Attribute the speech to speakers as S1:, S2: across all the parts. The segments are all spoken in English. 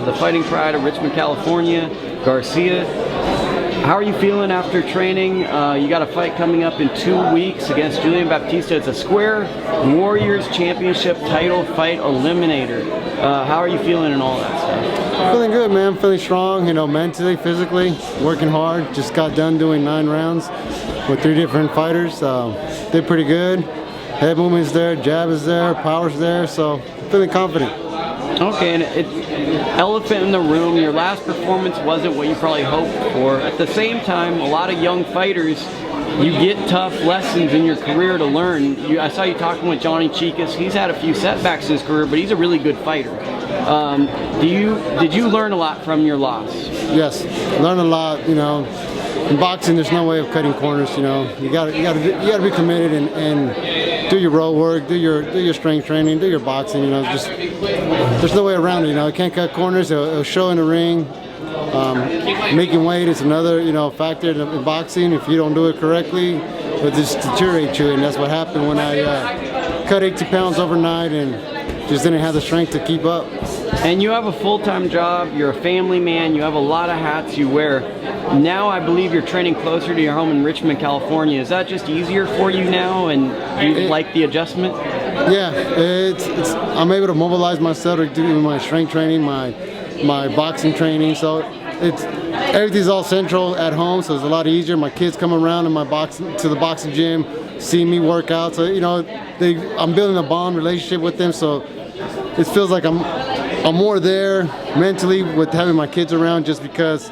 S1: the Fighting Pride of Richmond, California, Garcia. How are you feeling after training? You got a fight coming up in 2 weeks against Julian Bautista. It's a Square Warriors Championship title fight eliminator. How are you feeling and all that stuff?
S2: Feeling good, man. Feeling strong, you know, mentally, physically, working hard. Just got done doing 9 rounds with 3 different fighters. Did pretty good. Head movement's there, jab is there, power's there, so feeling confident.
S1: Okay, and elephant in the room, your last performance wasn't what you probably hoped for. At the same time, a lot of young fighters, you get tough lessons in your career to learn. I saw you talking with Johnny Chicas. He's had a few setbacks in his career, but he's a really good fighter. Did you learn a lot from your loss?
S2: Yes, learned a lot. You know, in boxing, there's no way of cutting corners. You know, you gotta be committed and do your road work, do your strength training, do your boxing. You know, just there's no way around it. You know, you can't cut corners. It'll show in the ring. Making weight is another, you know, factor in boxing. If you don't do it correctly, it'll just deteriorate you, and that's what happened when I cut 80 pounds overnight and just didn't have the strength to keep up.
S1: And you have a full-time job, you're a family man, you have a lot of hats you wear. Now I believe you're training closer to your home in Richmond, California. Is that just easier for you now, and do you like the adjustment?
S2: Yeah, I'm able to mobilize myself to do my strength training, my boxing training, so everything's all central at home, so it's a lot easier. My kids come around to the boxing gym, see me work out, so you know I'm building a bond relationship with them, so it feels like I'm more there mentally with having my kids around, just because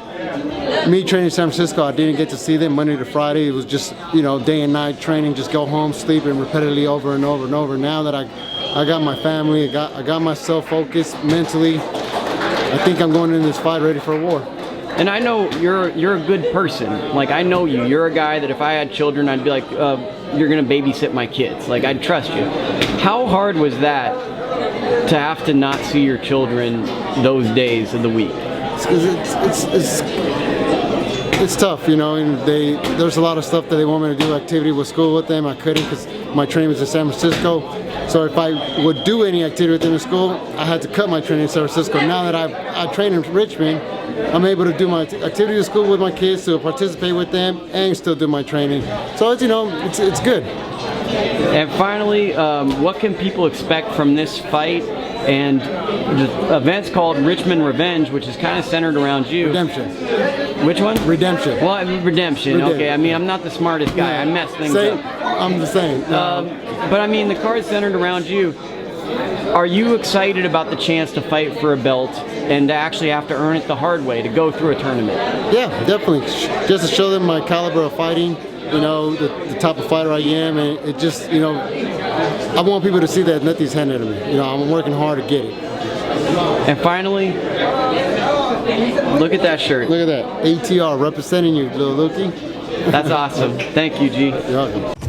S2: me training in San Francisco, I didn't get to see them Monday to Friday. It was just, you know, day and night training, just go home, sleep, and repetitively over and over and over. Now that I got my family, I got myself focused mentally, I think I'm going into this fight ready for a war.
S1: And I know you're a good person. Like, I know you. You're a guy that if I had children, I'd be like, you're gonna babysit my kids. Like, I'd trust you. How hard was that to have to not see your children those days of the week?
S2: It's tough, you know, and there's a lot of stuff that they want me to do, activity with school with them. I couldn't because my training was in San Francisco. So if I would do any activity with them in school, I had to cut my training in San Francisco. Now that I train in Richmond, I'm able to do my activity in school with my kids, to participate with them, and still do my training. So it's, you know, it's good.
S1: And finally, what can people expect from this fight? And the event's called Richmond Revenge, which is kind of centered around you.
S2: Redemption.
S1: Which one?
S2: Redemption.
S1: Well, Redemption. Okay, I mean, I'm not the smartest guy.
S2: Yeah.
S1: I mess things
S2: up.
S1: I'm
S2: the same.
S1: But I mean, the card's centered around you. Are you excited about the chance to fight for a belt and to actually have to earn it the hard way, to go through a tournament?
S2: Yeah, definitely. Just to show them my caliber of fighting, you know, the type of fighter I am, and it just, you know, I want people to see that nothing's handed to me. You know, I'm working hard to get it.
S1: And finally, look at that shirt.
S2: Look at that. ATR representing you, little Lukey.
S1: That's awesome. Thank you, G.
S2: You're welcome.